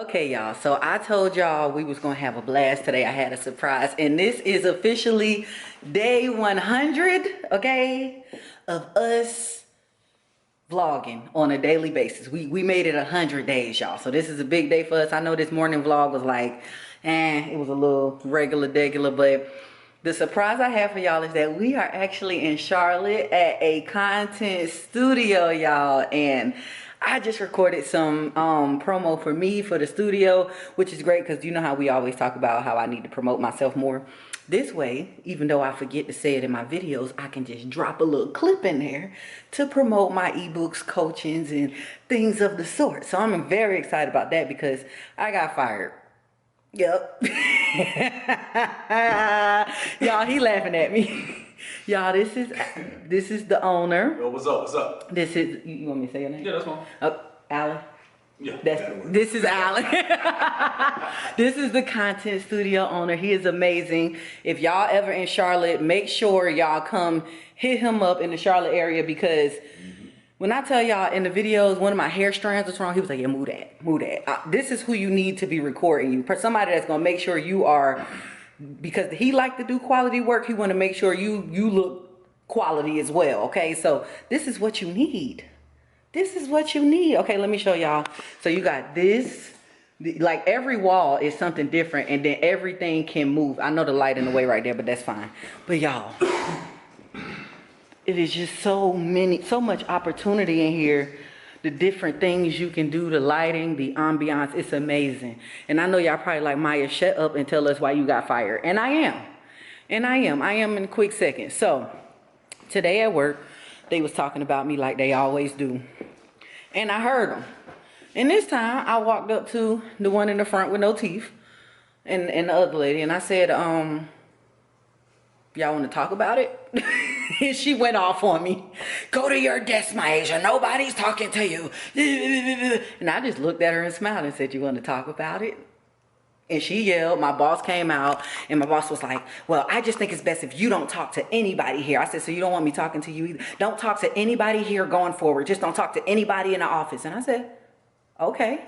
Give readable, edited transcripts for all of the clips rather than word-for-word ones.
Okay, y'all, so I told y'all we was gonna have a blast today. I had a surprise, and this is officially day 100, okay, of us vlogging on a daily basis. We made it 100 days, y'all, so this is a big day for us. I know this morning vlog was like, it was a little regular, but the surprise I have for y'all is that we are actually in Charlotte at a content studio, y'all, and I just recorded some promo for me for the studio, which is great because you know how we always talk about how I need to promote myself more. This way, even though I forget to say it in my videos, I can just drop a little clip in there to promote my ebooks, coachings, and things of the sort. So I'm very excited about that because I got fired. Yep. Y'all, he laughing at me. Y'all, this is the owner. Yo, what's up? What's up? This is, you want me to say your name? Yeah, that's fine. Oh, Alan. Yeah. This is Alan. This is the content studio owner. He is amazing. If y'all ever in Charlotte, make sure y'all come hit him up in the Charlotte area because when I tell y'all in the videos, one of my hair strands was wrong, he was like, yeah, move that. This is who you need to be recording you. Somebody that's gonna make sure you are, because he like to do quality work, he wanna make sure you look quality as well, okay? So this is what you need. This is what you need. Okay, let me show y'all. So you got this, like every wall is something different and then everything can move. I know the light in the way right there, but that's fine. But y'all, it is just so much opportunity in here. The different things you can do, the lighting, the ambiance, it's amazing. And I know y'all probably like, Maya, shut up and tell us why you got fired. And I am. I am in a quick second. So today at work, they was talking about me like they always do. And I heard them. And this time I walked up to the one in the front with no teeth and the other lady. And I said, y'all want to talk about it? And she went off on me. Go to your desk, Maisha. Nobody's talking to you. And I just looked at her and smiled and said, you want to talk about it? And she yelled. My boss came out and my boss was like, well, I just think it's best if you don't talk to anybody here. I said, so you don't want me talking to you either? Don't talk to anybody here going forward. Just don't talk to anybody in the office. And I said, okay.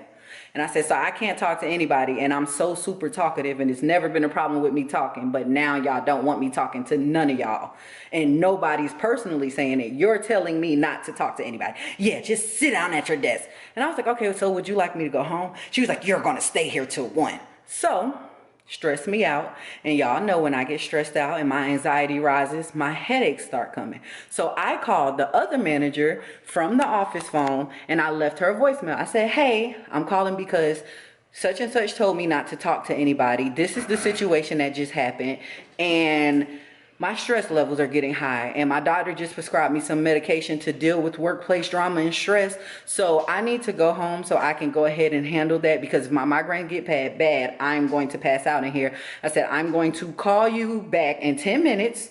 And I said, so I can't talk to anybody, and I'm so super talkative, and it's never been a problem with me talking, but now y'all don't want me talking to none of y'all. And nobody's personally saying it. You're telling me not to talk to anybody. Yeah, just sit down at your desk. And I was like, okay, so would you like me to go home? She was like, you're going to stay here till 1. So, stressed me out, and y'all know when I get stressed out and my anxiety rises, my headaches start coming. So I called the other manager from the office phone and I left her a voicemail. I said, hey, I'm calling because such and such told me not to talk to anybody. This is the situation that just happened, and my stress levels are getting high, and my doctor just prescribed me some medication to deal with workplace drama and stress. So I need to go home so I can go ahead and handle that, because if my migraine get bad, I'm going to pass out in here. I said, I'm going to call you back in 10 minutes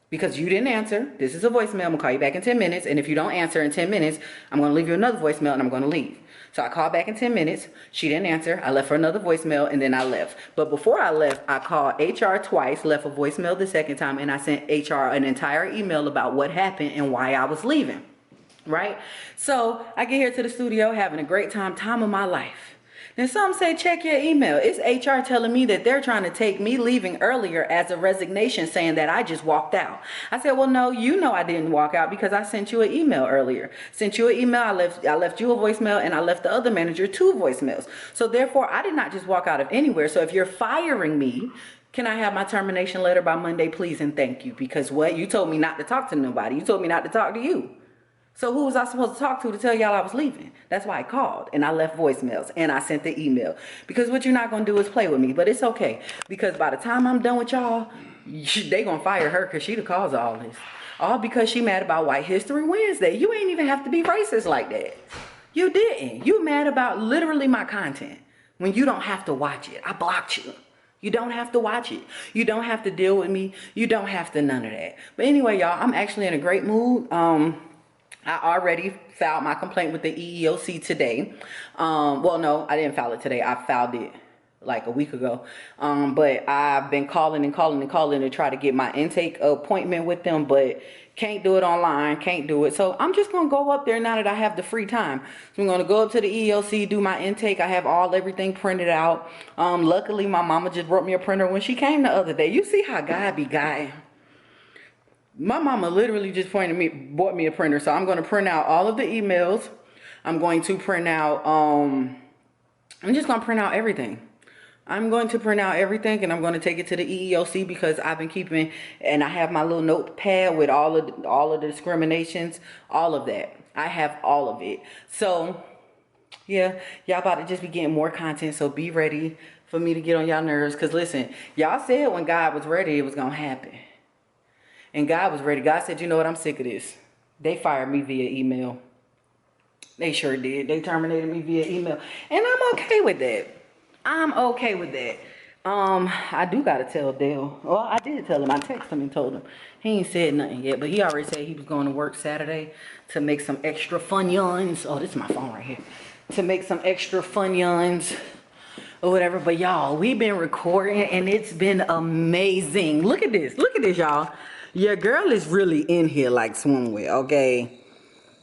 because you didn't answer. This is a voicemail. I'm gonna call you back in 10 minutes. And if you don't answer in 10 minutes, I'm gonna leave you another voicemail and I'm gonna leave. So I called back in 10 minutes. She didn't answer. I left her another voicemail and then I left. But before I left, I called HR twice, left a voicemail the second time, and I sent HR an entire email about what happened and why I was leaving, right? So I get here to the studio having a great time of my life. Then some say, check your email. It's HR telling me that they're trying to take me leaving earlier as a resignation, saying that I just walked out. I said, well, no, you know I didn't walk out because I sent you an email earlier. Sent you an email, I left you a voicemail, and I left the other manager 2 voicemails. So therefore, I did not just walk out of anywhere. So if you're firing me, can I have my termination letter by Monday, please, and thank you? Because what? You told me not to talk to nobody. You told me not to talk to you. So who was I supposed to talk to tell y'all I was leaving? That's why I called and I left voicemails and I sent the email. Because what you're not going to do is play with me. But it's okay. Because by the time I'm done with y'all, they going to fire her because she the cause of all this. All because she mad about White History Wednesday. You ain't even have to be racist like that. You didn't. You mad about literally my content when you don't have to watch it. I blocked you. You don't have to watch it. You don't have to deal with me. You don't have to none of that. But anyway, y'all, I'm actually in a great mood. I already filed my complaint with the EEOC today. Well, no, I didn't file it today. I filed it like a week ago. But I've been calling to try to get my intake appointment with them, but can't do it online, can't do it. So I'm just going to go up there now that I have the free time. So I'm going to go up to the ELC, do my intake. I have everything printed out. Luckily, my mama just brought me a printer when she came the other day. You see how God be guiding. My mama literally just bought me a printer. So I'm going to print out all of the emails. I'm going to print out, I'm just going to print out everything. I'm going to print out everything and I'm going to take it to the EEOC because I've been keeping, and I have my little notepad with all of the discriminations, all of that. I have all of it. So yeah, y'all about to just be getting more content. So be ready for me to get on y'all nerves. Cause listen, y'all said when God was ready, it was going to happen. And God was ready. God said, you know what? I'm sick of this. They fired me via email. They sure did. They terminated me via email. And I'm okay with that. I'm okay with that. I do gotta tell Dale. Well, I did tell him. I texted him and told him. He ain't said nothing yet, but he already said he was going to work Saturday to make some extra funyuns. Oh, this is my phone right here. To make some extra funyuns or whatever. But y'all, we've been recording and it's been amazing. Look at this. Look at this, y'all. Your girl is really in here like swimwear, okay?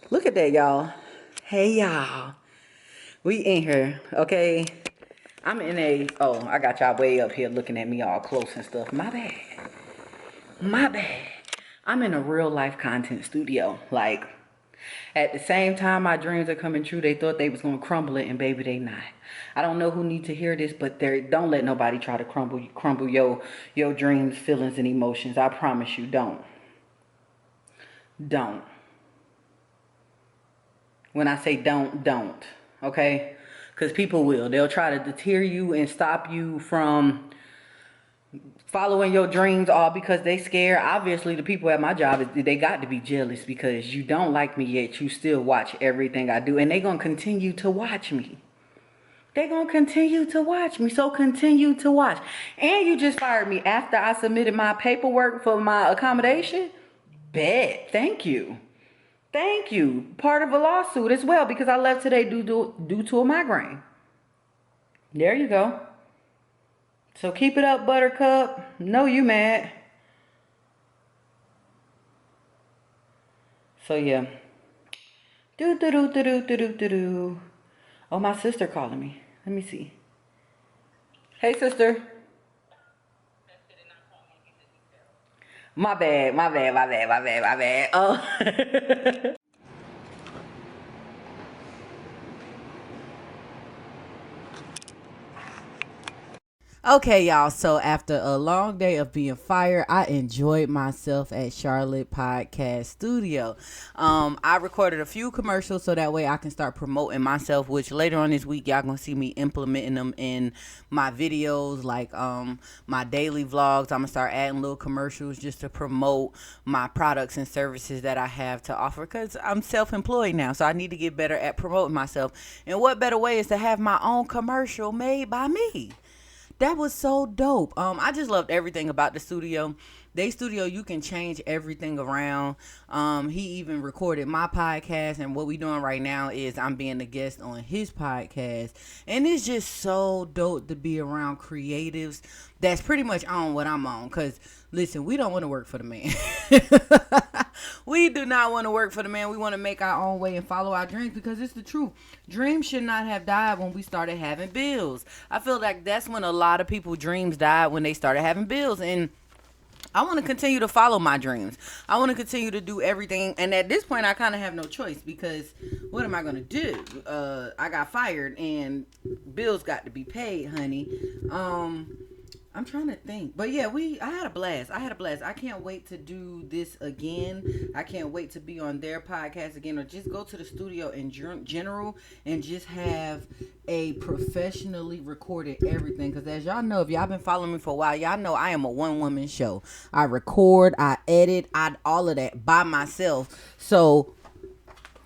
Look at that, y'all. Hey, y'all. We in here, okay? I'm in I got y'all way up here looking at me all close and stuff. My bad. My bad. I'm in a real life content studio. Like, at the same time my dreams are coming true, they thought they was going to crumble it, and baby, they not. I don't know who need to hear this, but don't let nobody try to crumble your dreams, feelings, and emotions. I promise you, don't. Don't. When I say don't. Okay? Because people will. They'll try to deter you and stop you from following your dreams, all because they scared. Obviously, the people at my job, they got to be jealous because you don't like me yet. You still watch everything I do. And they're going to continue to watch me. They're going to continue to watch me. So continue to watch. And you just fired me after I submitted my paperwork for my accommodation? Bet. Thank you. Thank you. Part of a lawsuit as well because I left today due to a migraine. There you go. So keep it up, Buttercup. No, you mad. So yeah. Do. Oh, my sister calling me. Let me see. Hey, sister. My bad. Oh. Okay, y'all. So after a long day of being fired, I enjoyed myself at Charlotte Podcast Studio. I recorded a few commercials so that way I can start promoting myself, which later on this week, y'all gonna see me implementing them in my videos, like my daily vlogs. I'm gonna start adding little commercials just to promote my products and services that I have to offer because I'm self-employed now, so I need to get better at promoting myself. And what better way is to have my own commercial made by me? That was so dope. I just loved everything about the studio. You can change everything around. He even recorded my podcast, and what we doing right now is I'm being a guest on his podcast. And it's just so dope to be around creatives that's pretty much on what I'm on. Because, listen, we don't want to work for the man. We do not want to work for the man. We want to make our own way and follow our dreams because it's the truth. Dreams should not have died when we started having bills. I feel like that's when a lot of people's dreams died, when they started having bills. And I want to continue to follow my dreams. I want to continue to do everything. And at this point, I kind of have no choice because what am I going to do? I got fired and bills got to be paid, honey. I'm trying to think. But yeah, I had a blast. I can't wait to do this again. I can't wait to be on their podcast again, or just go to the studio in general and just have a professionally recorded everything. Because as y'all know, if y'all been following me for a while, y'all know I am a one-woman show. I record, I edit, all of that by myself. So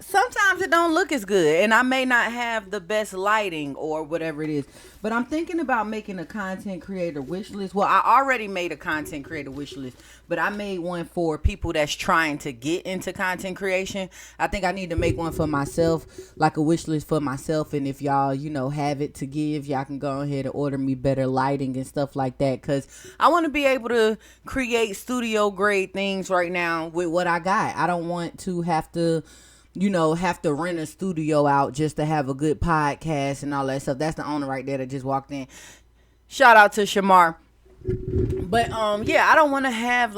sometimes it don't look as good, and I may not have the best lighting or whatever it is. But I'm thinking about making a content creator wish list. Well, I already made a content creator wish list, but I made one for people that's trying to get into content creation. I think I need to make one for myself, like a wish list for myself. And if y'all, have it to give, y'all can go ahead and order me better lighting and stuff like that, because I want to be able to create studio grade things right now with what I got. I don't want to have to rent a studio out just to have a good podcast and all that stuff. That's the owner right there that just walked in. Shout out to Shamar. But I don't want to have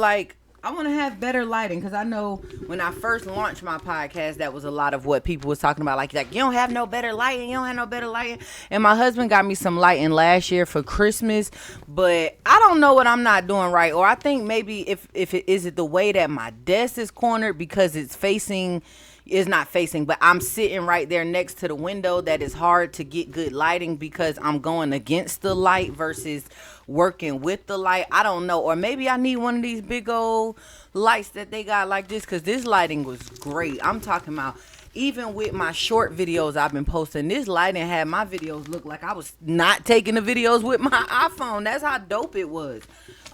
I want to have better lighting, because I know when I first launched my podcast, that was a lot of what people was talking about. Like you don't have no better lighting. You don't have no better lighting. And my husband got me some lighting last year for Christmas, but I don't know what I'm not doing right. Or I think maybe if it the way that my desk is cornered, because it's not facing, but I'm sitting right there next to the window, that is hard to get good lighting because I'm going against the light versus working with the light. I don't know. Or maybe I need one of these big old lights that they got like this, because this lighting was great. I'm talking about even with my short videos I've been posting, this lighting had my videos look like I was not taking the videos with my iPhone. That's how dope it was.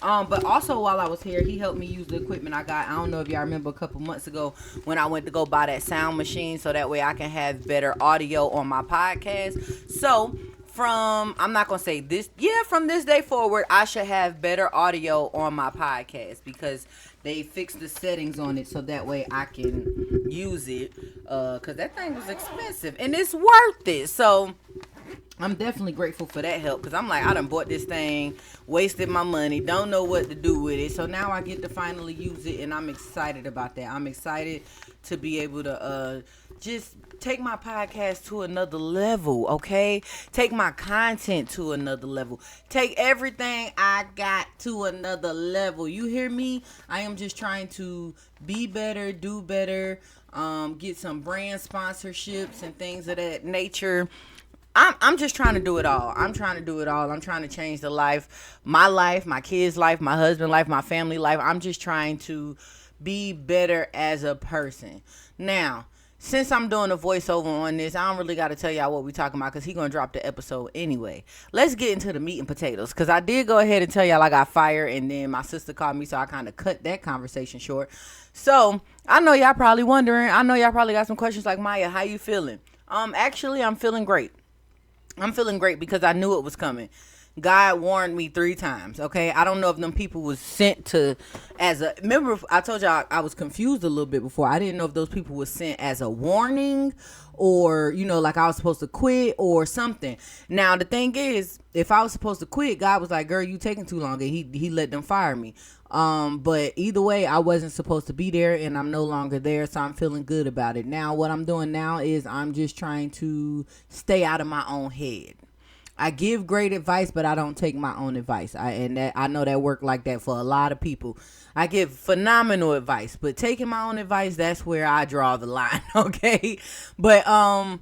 But also while I was here, he helped me use the equipment I got. I don't know if y'all remember a couple months ago when I went to go buy that sound machine, so that way I can have better audio on my podcast. So I'm not going to say this, from this day forward, I should have better audio on my podcast, because they fixed the settings on it so that way I can use it, because that thing was expensive and it's worth it. So I'm definitely grateful for that help, because I'm like, I done bought this thing, wasted my money, don't know what to do with it. So now I get to finally use it, and I'm excited about that. I'm excited to be able to just take my podcast to another level, okay? Take my content to another level. Take everything I got to another level. You hear me? I am just trying to be better, do better, get some brand sponsorships and things of that nature. I'm just trying to do it all. I'm trying to change the life, my kids' life, my husband's life, my family life. I'm just trying to be better as a person. Now, since I'm doing a voiceover on this, I don't really got to tell y'all what we talking about, because he going to drop the episode anyway. Let's get into the meat and potatoes, because I did go ahead and tell y'all I got fired, and then my sister called me, so I kind of cut that conversation short. So I know y'all probably wondering. I know y'all probably got some questions like, Maya, how you feeling? Actually, I'm feeling great. I'm feeling great because I knew it was coming. God warned me 3 times, okay? I don't know if them people was sent to remember I told y'all I was confused a little bit before. I didn't know if those people were sent as a warning, or, like I was supposed to quit or something. Now, the thing is, if I was supposed to quit, God was like, girl, you taking too long, and he let them fire me. But either way, I wasn't supposed to be there, and I'm no longer there, so I'm feeling good about it. Now, what I'm doing now is I'm just trying to stay out of my own head. I give great advice, but I don't take my own advice. I know that work like that for a lot of people. I give phenomenal advice, but taking my own advice, that's where I draw the line, okay? But I'm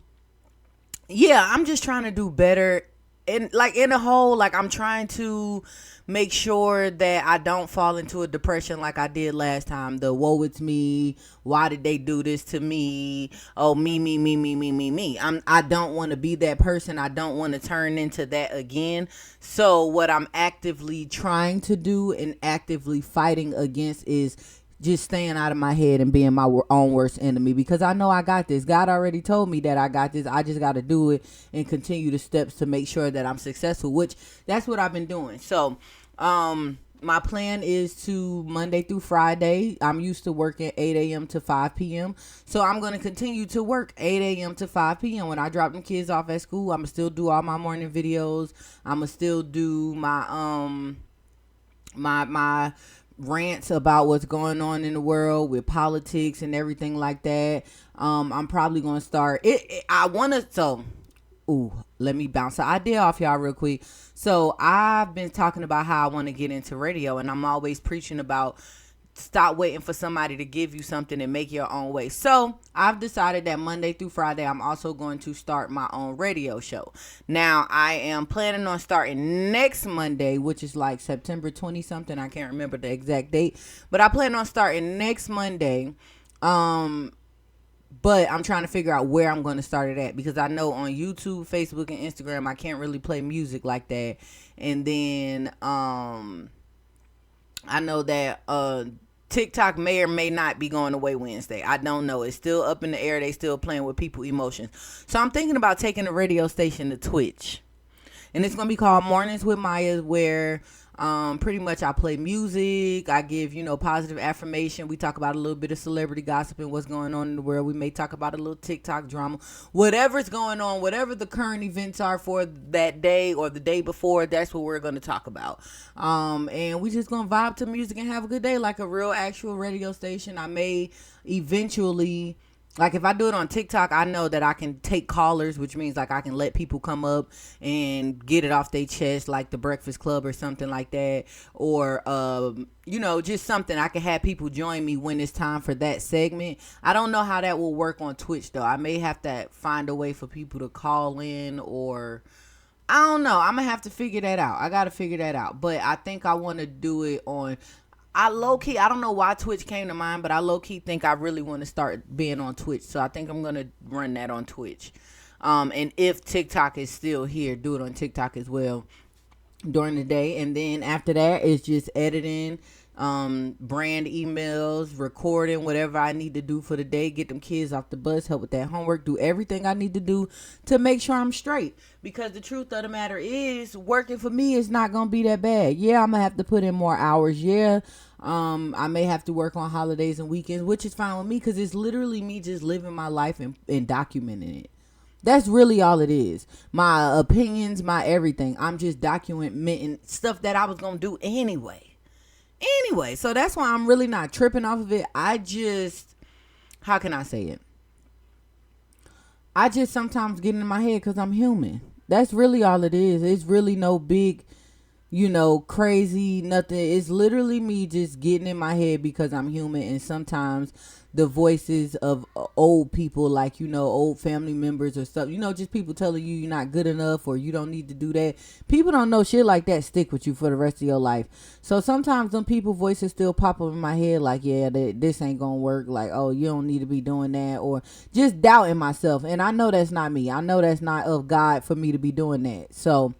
just trying to do better. And in the whole, I'm trying to make sure that I don't fall into a depression like I did last time. The woe it's me. Why did they do this to me? Oh, me. I don't want to be that person. I don't want to turn into that again. So what I'm actively trying to do and actively fighting against is just staying out of my head and being my own worst enemy, because I know I got this. God already told me that I got this. I just got to do it and continue the steps to make sure that I'm successful, which that's what I've been doing. So, my plan is to Monday through Friday. I'm used to working 8 a.m. to 5 p.m. So I'm going to continue to work 8 a.m. to 5 p.m. When I drop them kids off at school, I'm going to still do all my morning videos. I'm going to still do my, my rants about what's going on in the world with politics and everything like that. I'm probably going to start let me bounce an idea off y'all real quick. So I've been talking about how I want to get into radio, and I'm always preaching about stop waiting for somebody to give you something and make your own way. So I've decided that Monday through Friday, I'm also going to start my own radio show. Now, I am planning on starting next Monday, which is September 20 something. I can't remember the exact date, but I plan on starting next Monday. But I'm trying to figure out where I'm going to start it at, because I know on YouTube, Facebook, and Instagram I can't really play music like that. And then I know that TikTok may or may not be going away Wednesday. I don't know. It's still up in the air. They still playing with people's emotions. So I'm thinking about taking the radio station to Twitch. And it's going to be called Mornings with Maya, where pretty much I play music. I give, positive affirmation. We talk about a little bit of celebrity gossip and what's going on in the world. We may talk about a little TikTok drama. Whatever's going on, whatever the current events are for that day or the day before, that's what we're going to talk about. And we just going to vibe to music and have a good day like a real actual radio station. I may eventually... Like, if I do it on TikTok, I know that I can take callers, which means, like, I can let people come up and get it off their chest, like The Breakfast Club or something like that. Or, just something. I can have people join me when it's time for that segment. I don't know how that will work on Twitch, though. I may have to find a way for people to call in, or... I don't know. I'm going to have to figure that out. I got to figure that out. But I think I want to do it on... I low-key, I don't know why Twitch came to mind, but I low-key think I really want to start being on Twitch. So I think I'm going to run that on Twitch. And if TikTok is still here, do it on TikTok as well during the day. And then after that, it's just editing, brand emails, recording, whatever I need to do for the day, get them kids off the bus, help with that homework, do everything I need to do to make sure I'm straight. Because the truth of the matter is, working for me is not going to be that bad. Yeah, I'm going to have to put in more hours. Yeah, I may have to work on holidays and weekends, which is fine with me, because it's literally me just living my life and documenting it. That's really all it is. My opinions, my everything. I'm just documenting stuff that I was going to do anyway. So that's why I'm really not tripping off of it. How can I say it? I just sometimes get in my head because I'm human. That's really all it is. It's really no big, crazy, nothing. It's literally me just getting in my head because I'm human. And sometimes the voices of old people, like, old family members or stuff, just people telling you you're not good enough or you don't need to do that. People don't know shit like that stick with you for the rest of your life. So sometimes them people voices still pop up in my head like, yeah, this ain't gonna work. Like, oh, you don't need to be doing that, or just doubting myself. And I know that's not me. I know that's not of God for me to be doing that. So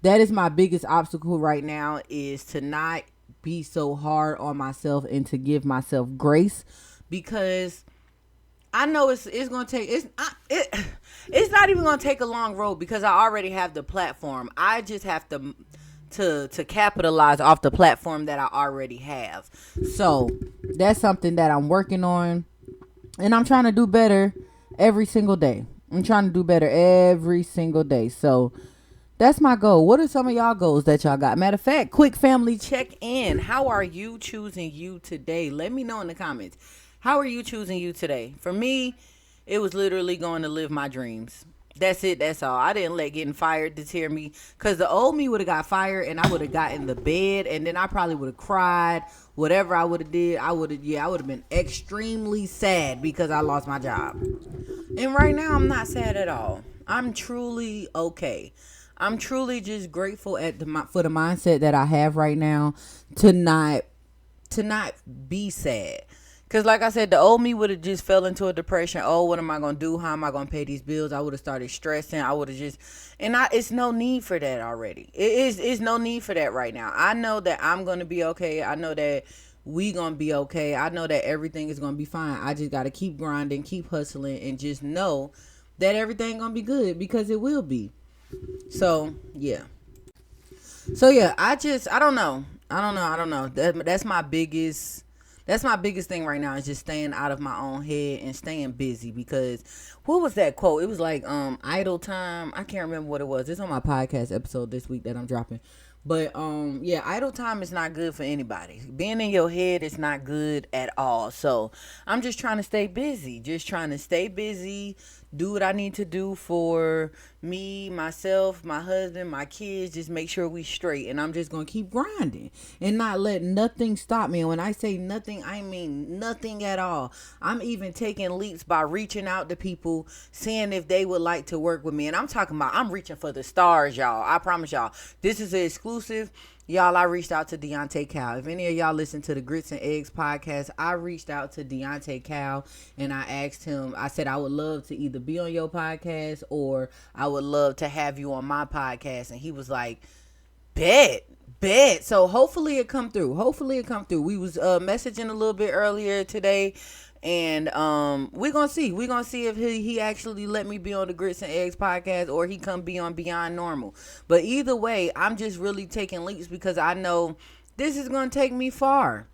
that is my biggest obstacle right now, is to not be so hard on myself and to give myself grace. Because I know it's gonna take it's not even gonna take a long road, because I already have the platform. I just have to capitalize off the platform that I already have. So that's something that I'm working on, and I'm trying to do better every single day. So that's my goal. What are some of y'all goals that y'all got? Matter of fact, quick family check in. How are you choosing you today? Let me know in the comments. How are you choosing you today? For me, it was literally going to live my dreams. That's it. That's all. I didn't let getting fired deter me, because the old me would have got fired and I would have got in the bed, and then I probably would have cried. Whatever I would have did, I would have been extremely sad because I lost my job. And right now, I'm not sad at all. I'm truly okay. I'm truly just grateful for the mindset that I have right now to not be sad. Because like I said, the old me would have just fell into a depression. Oh, what am I going to do? How am I going to pay these bills? I would have started stressing. I would have just... it's no need for that already. It's no need for that right now. I know that I'm going to be okay. I know that we going to be okay. I know that everything is going to be fine. I just got to keep grinding, keep hustling, and just know that everything going to be good, because it will be. So, yeah. I don't know. That's my biggest thing right now, is just staying out of my own head and staying busy. Because what was that quote? It was like idle time. I can't remember what it was. It's on my podcast episode this week that I'm dropping. But idle time is not good for anybody. Being in your head is not good at all. So I'm just trying to stay busy. Do what I need to do for me, myself, my husband, my kids. Just make sure we straight. And I'm just going to keep grinding and not let nothing stop me. And when I say nothing, I mean nothing at all. I'm even taking leaps by reaching out to people, seeing if they would like to work with me. And I'm talking about, I'm reaching for the stars, y'all. I promise y'all. This is an exclusive exclusive, y'all, I reached out to Deontay Cal. If any of y'all listen to the Grits and Eggs podcast, I reached out to Deontay Cal and I asked him, I said, I would love to either be on your podcast or I would love to have you on my podcast. And he was like, bet. So hopefully it come through. We was messaging a little bit earlier today, and we're gonna see if he actually let me be on the Grits and Eggs podcast, or he come be on Beyond Normal. But either way, I'm just really taking leaps because I know this is gonna take me far.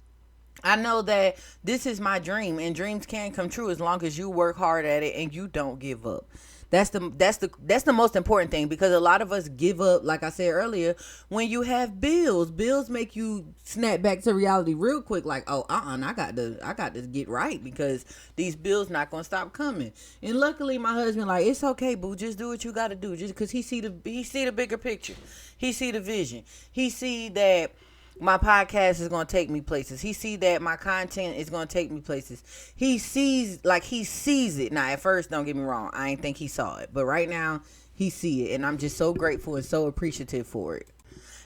I know that this is my dream, and dreams can come true as long as you work hard at it and you don't give up. That's the most important thing, because a lot of us give up, like I said earlier, when you have bills. Bills make you snap back to reality real quick, like, oh, I got to get right because these bills not gonna stop coming. And luckily, my husband like, it's okay, boo, just do what you got to do, just because he see the bigger picture, he see the vision, he see that my podcast is going to take me places. He see that my content is going to take me places. He sees it. Now, at first, don't get me wrong, I ain't think he saw it. But right now, he see it. And I'm just so grateful and so appreciative for it.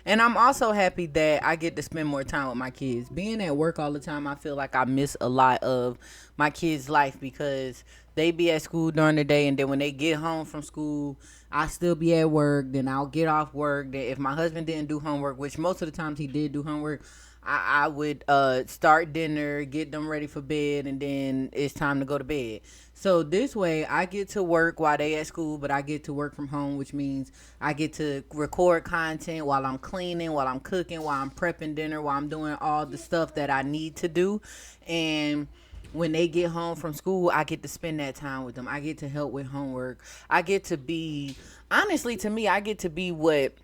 And I'm also happy that I get to spend more time with my kids. Being at work all the time, I feel like I miss a lot of my kids' life because they be at school during the day, and then when they get home from school, I still be at work. Then I'll get off work. Then if my husband didn't do homework, which most of the times he did do homework, I would start dinner, get them ready for bed, and then it's time to go to bed. So this way, I get to work while they at school, but I get to work from home, which means I get to record content while I'm cleaning, while I'm cooking, while I'm prepping dinner, while I'm doing all the stuff that I need to do. And when they get home from school, I get to spend that time with them. I get to help with homework. I get to be, honestly, to me, I get to be what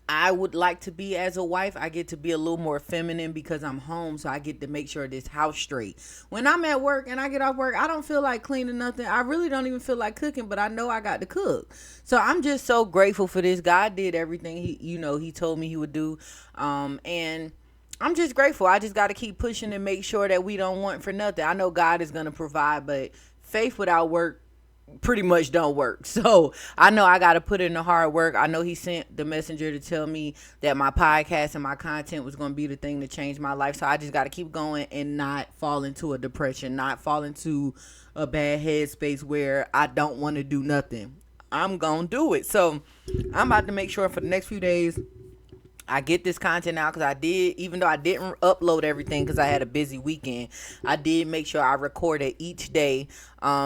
I would like to be as a wife. I get to be a little more feminine because I'm home, so I get to make sure this house straight. When I'm at work and I get off work, I don't feel like cleaning nothing. I really don't even feel like cooking, but I know I got to cook. So I'm just so grateful for this. God did everything he told me he would do. And I'm just grateful. I just got to keep pushing and make sure that we don't want for nothing. I know God is going to provide, but faith without work pretty much don't work. So I know I got to put in the hard work. I know he sent the messenger to tell me that my podcast and my content was going to be the thing to change my life. So I just got to keep going and not fall into a depression, not fall into a bad headspace where I don't want to do nothing. I'm going to do it. So I'm about to make sure for the next few days I get this content out, because I did, even though I didn't upload everything because I had a busy weekend, I did make sure I recorded each day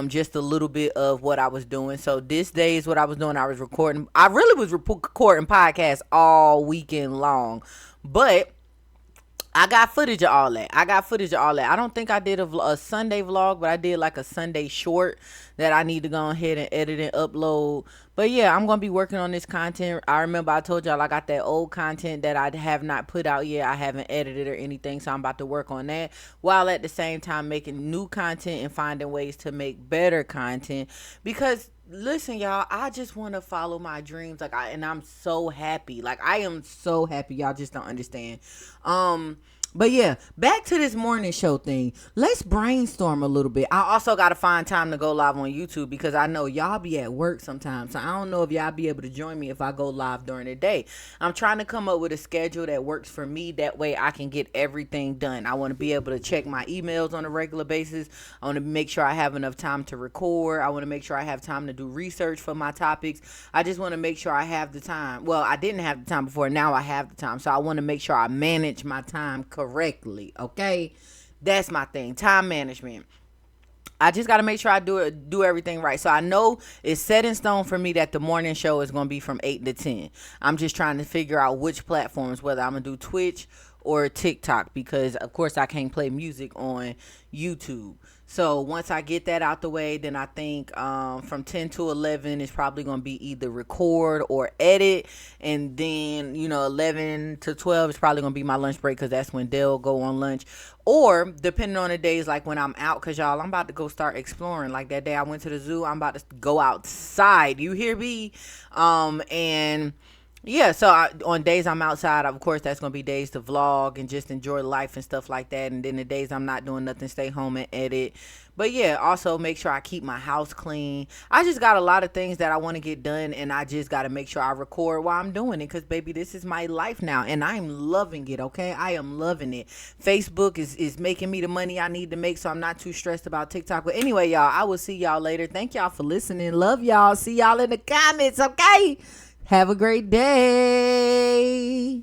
just a little bit of what I was doing. So this day is what I was doing. I was recording. I really was recording podcasts all weekend long, but I got footage of all that. I don't think I did a Sunday vlog, but I did like a Sunday short that I need to go ahead and edit and upload. But yeah, I'm going to be working on this content. I remember I told y'all I got that old content that I have not put out yet. I haven't edited or anything, so I'm about to work on that while at the same time making new content and finding ways to make better content. Because listen, y'all, I just want to follow my dreams. And I'm so happy. I am so happy. Y'all just don't understand. But yeah, back to this morning show thing. Let's brainstorm a little bit. I also got to find time to go live on YouTube because I know y'all be at work sometimes. So I don't know if y'all be able to join me if I go live during the day. I'm trying to come up with a schedule that works for me. That way I can get everything done. I want to be able to check my emails on a regular basis. I want to make sure I have enough time to record. I want to make sure I have time to do research for my topics. I just want to make sure I have the time. Well, I didn't have the time before. Now I have the time. So I want to make sure I manage my time correctly. Okay, that's my thing. Time management. I just got to make sure I do everything right. So I know it's set in stone for me that the morning show is going to be from 8 to 10. I'm just trying to figure out which platforms, whether I'm going to do Twitch or TikTok, because of course I can't play music on YouTube. So once I get that out the way, then I think from 10 to 11 is probably going to be either record or edit. And then, 11 to 12 is probably going to be my lunch break, because that's when they'll go on lunch. Or depending on the days, like when I'm out, because y'all, I'm about to go start exploring. Like that day I went to the zoo, I'm about to go outside. You hear me? And Yeah, so on days I'm outside, of course, that's gonna be days to vlog and just enjoy life and stuff like that. And then the days I'm not doing nothing, stay home and edit. But yeah, also make sure I keep my house clean. I just got a lot of things that I want to get done, and I just got to make sure I record while I'm doing it, because baby, this is my life now, and I'm loving it. Okay, I am loving it. Facebook is making me the money I need to make, so I'm not too stressed about TikTok. But anyway, y'all, I will see y'all later. Thank y'all for listening. Love y'all. See y'all in the comments. Okay. Have a great day.